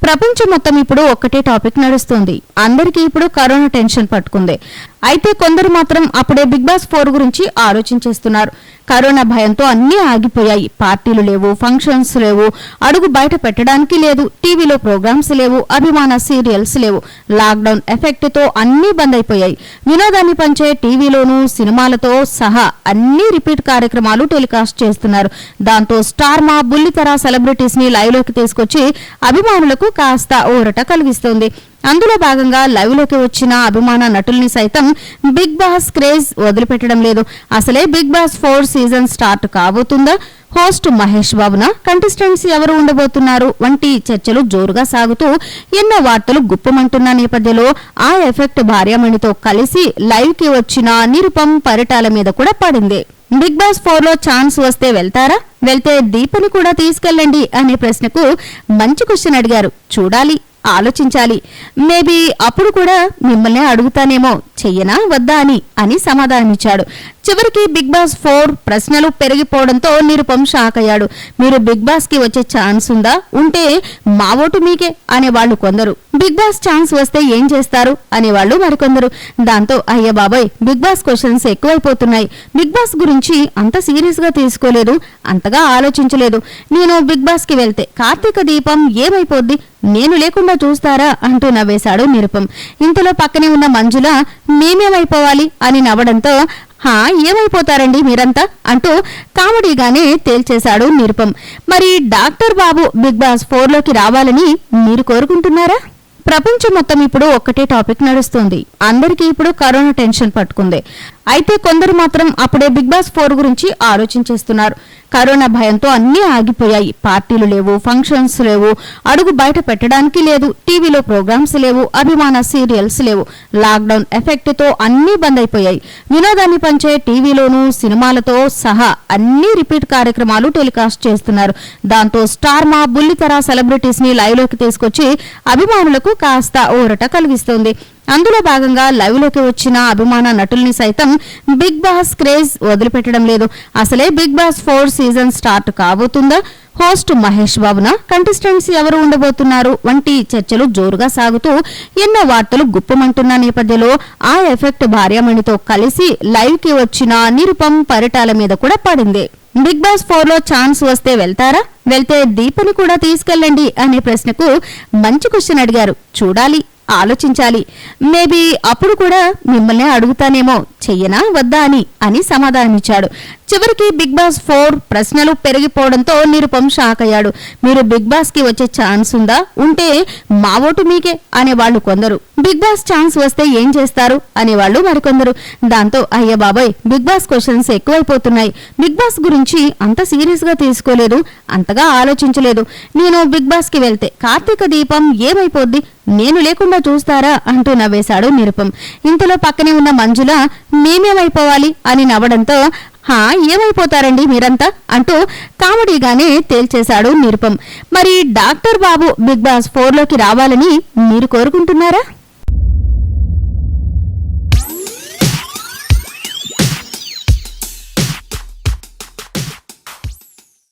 ప్రపంచం మొత్తం ఇప్పుడు ఒక్కటే టాపిక్ నడుస్తుంది. అందరికీ ఇప్పుడు కరోనా టెన్షన్ పట్టుకుంది. అయితే కొందరు మాత్రం అప్పుడే బిగ్ బాస్ 4 గురించి ఆలోచించేస్తున్నారు. కరోనా భయంతో అన్నీ ఆగిపోయాయి. పార్టీలు లేవు, ఫంక్షన్స్ లేవు, అడుగు బయట పెట్టడానికి లేదు, టీవీలో ప్రోగ్రామ్స్ లేవు, అభిమాన సీరియల్స్ లేవు. లాక్డౌన్ ఎఫెక్ట్ తో అన్నీ బంద్ అయిపోయాయి. వినోదాన్ని పంచే టీవీలోనూ సినిమాలతో సహా అన్ని రిపీట్ కార్యక్రమాలు టెలికాస్ట్ చేస్తున్నారు. దాంతో స్టార్ మా బుల్లితెర సెలబ్రిటీస్ ని లైవ్ లోకి తీసుకొచ్చి అభిమానులకు కాస్త ఊరట కలిగిస్తోంది. అందులో భాగంగా లైవ్ లోకి వచ్చిన అభిమాన నటుల్ని సైతం బిగ్ బాస్ క్రేజ్ వదిలిపెట్టడం లేదు. అసలే బిగ్ బాస్ 4 సీజన్ స్టార్ట్ కాబోతుందా, హోస్ట్ మహేష్ బాబునా, కంటెస్టెంట్స్ ఎవరు ఉండబోతున్నారు వంటి చర్చలు జోరుగా సాగుతూ ఎన్నో వార్తలు గుప్పమంటున్న నేపథ్యంలో ఆ ఎఫెక్ట్ భార్యామణితో కలిసి లైవ్ కి వచ్చిన నిరుపం పరిటాల మీద కూడా పడింది. బిగ్ బాస్ 4 లో ఛాన్స్ వస్తే వెళ్తారా, వెళ్తే దీపని కూడా తీసుకెళ్ళండి అనే ప్రశ్నకు మంచి క్వశ్చన్ అడిగారు. చూడాలి, ఆలోచించాలి. మేబీ అప్పుడు కూడా మిమ్మల్ని అడుగుతానేమో, చెయ్యనా వద్దా అని సమాధానమిచ్చాడు. చివరికి బిగ్ బాస్ 4 ప్రశ్నలు పెరిగిపోవడంతో నిరుపం షాక్ అయ్యాడు. మీరు బిగ్ బాస్ కి వచ్చే ఛాన్స్ ఉందా, ఉంటే మా ఓటు మీకే అనేవాళ్లు కొందరు. బిగ్ బాస్ ఛాన్స్ వస్తే ఏం చేస్తారు అనేవాళ్లు మరికొందరు. దాంతో అయ్య బాబాయ్, బిగ్ బాస్ క్వశ్చన్స్ ఎక్కువైపోతున్నాయి. బిగ్ బాస్ గురించి అంత సీరియస్ గా తీసుకోలేదు, అంతగా ఆలోచించలేదు. నేను బిగ్ బాస్ కి వెళ్తే కార్తీక దీపం ఏమైపోద్ది, నేను లేకుండా చూస్తారా అంటూ నవ్వేశాడు నిరుపం. ఇంతలో పక్కనే ఉన్న మంజుల మేమేమైపోవాలి అని నవ్వడంతో ఏమైపోతారండి మీరంతా అంటూ కామెడీగానే తేల్చేశాడు నిరుపం. మరి డాక్టర్ బాబు బిగ్ బాస్ 4 లోకి రావాలని మీరు కోరుకుంటున్నారా? ప్రపంచం మొత్తం ఇప్పుడు ఒక్కటే టాపిక్ నడుస్తుంది. అందరికీ ఇప్పుడు కరోనా టెన్షన్ పట్టుకుంది. అయితే కొందరు మాత్రం అప్పుడే బిగ్ బాస్ 4 గురించి ఆలోచించేస్తున్నారు. కరోనా భయంతో అన్నీ ఆగిపోయాయి. పార్టీలు లేవు, ఫంక్షన్స్ లేవు, అడుగు బయట పెట్టడానికి లేదు, టీవీలో ప్రోగ్రామ్స్ లేవు, అభిమాన సీరియల్స్ లేవు. లాక్డౌన్ ఎఫెక్ట్ తో అన్నీ బంద్ అయిపోయాయి. వినోదాన్ని పంచే టీవీలోనూ సినిమాలతో సహా అన్ని రిపీట్ కార్యక్రమాలు టెలికాస్ట్ చేస్తున్నారు. దాంతో స్టార్ మా బుల్లితెర సెలబ్రిటీస్ ని లైవ్ లోకి తీసుకొచ్చి అభిమానులకు కాస్త ఊరట కలిగిస్తోంది. అందులో భాగంగా లైవ్ లోకి వచ్చిన అభిమాన నటుల్ని సైతం బిగ్ బాస్ క్రేజ్ వదిలిపెట్టడం లేదు. అసలే బిగ్ బాస్ 4 సీజన్ స్టార్ట్ కాబోతుందా, హోస్ట్ మహేష్ బాబునా, కంటెస్టెంట్స్ ఎవరు ఉండబోతున్నారు వంటి చర్చలు జోరుగా సాగుతూ ఎన్నో వార్తలు గుప్పమంటున్న నేపథ్యంలో ఆ ఎఫెక్ట్ భార్యామణితో కలిసి లైవ్ కి వచ్చిన నిరుపం పరిటాల మీద కూడా పడింది. బిగ్ బాస్ 4 లో ఛాన్స్ వస్తే వెళ్తారా, వెళ్తే దీపని కూడా తీసుకెళ్ళండి అనే ప్రశ్నకు మంచి క్వశ్చన్ అడిగారు. చూడాలి, ఆలోచించాలి. మేబీ అప్పుడు కూడా మిమ్మల్ని అడుగుతానేమో, చెయ్యనా వద్దా అని సమాధానమిచ్చాడు. చివరికి బిగ్ బాస్ 4 ప్రశ్నలు పెరిగిపోవడంతో నిరుపం షాక్ అయ్యాడు. మీరు బిగ్ బాస్ కి వచ్చే ఛాన్స్ ఉందా, ఉంటే మా ఓటు మీకే అనేవాళ్లు కొందరు. బిగ్ బాస్ ఛాన్స్ వస్తే ఏం చేస్తారు అనేవాళ్లు మరికొందరు. దాంతో అయ్య బాబాయ్, బిగ్ బాస్ క్వశ్చన్స్ ఎక్కువైపోతున్నాయి. బిగ్ బాస్ గురించి అంత సీరియస్ గా తీసుకోలేదు, అంతగా ఆలోచించలేదు. నేను బిగ్ బాస్ కి వెళ్తే కార్తీక దీపం ఏమైపోద్ది, నేను లేకుండా చూస్తారా అంటూ నవ్వేశాడు నిరుపం. ఇంతలో పక్కనే ఉన్న మంజుల మేమేమైపోవాలి అని నవ్వడంతో ఏమైపోతారండి మీరంతా అంటూ కామెడీగానే తేల్చేశాడు నిరుపం. మరి డాక్టర్ బాబు బిగ్ బాస్ 4 లోకి రావాలని మీరు కోరుకుంటున్నారా?